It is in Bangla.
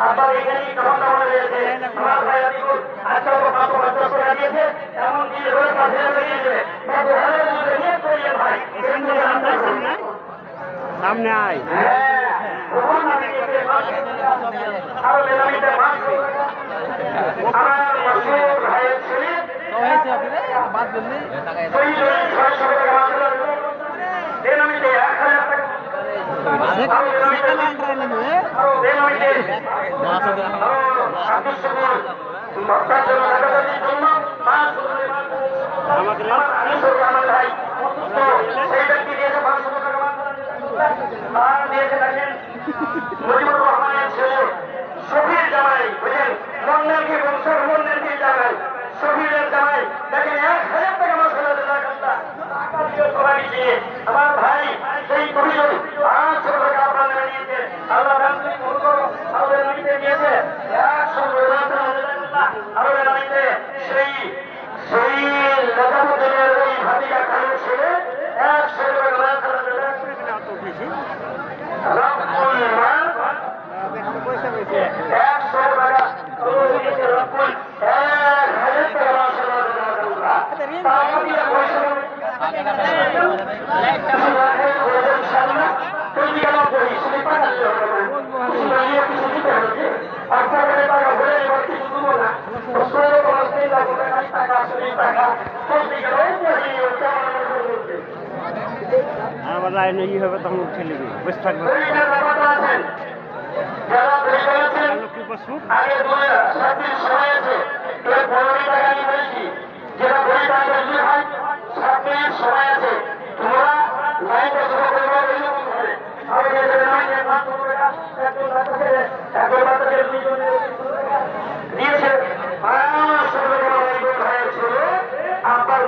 আপনার এখানেই তখন রয়েছে আমার ভাই আদিপুর আজকে 550 টাকা দিয়েছে এমন দিয়ে ধরে পাশে লাগিয়েছে ভাই সামনে আয় আরো বেলামিতে মাছ আমার মশহুর ভাইয়ের ছেলে বাদ বললি বেলামিতে 1000 টাকা মুজিবুর রহমানের ছেলে শফির জামাই বুঝলেন মন্ডলকে বংশের মন্ডলকে জামাই শফিরের জামাই দেখেন 1000 টাকা মশলা আমার ভাই সেই কবির 500 টাকা আপনার নেমে নিয়েছে আল্লাহ আমাদের নদীতে দিয়েছে 100 আরো নদীতে সেই সেই লজামুদ্দিনের ওই ভাতিজা কালো ছেলে 100 টাকা আমার লাইনে ই হবে তখন উঠে নেবে বসে থাকবে আগে সময় আছে যেটা বই টাকা হয় 7 মিনিট সময় আছে তোমরা লাইনটা শুরু করবে দিয়েছে 500 টাকা ভাইয়ের ছেলে আপনার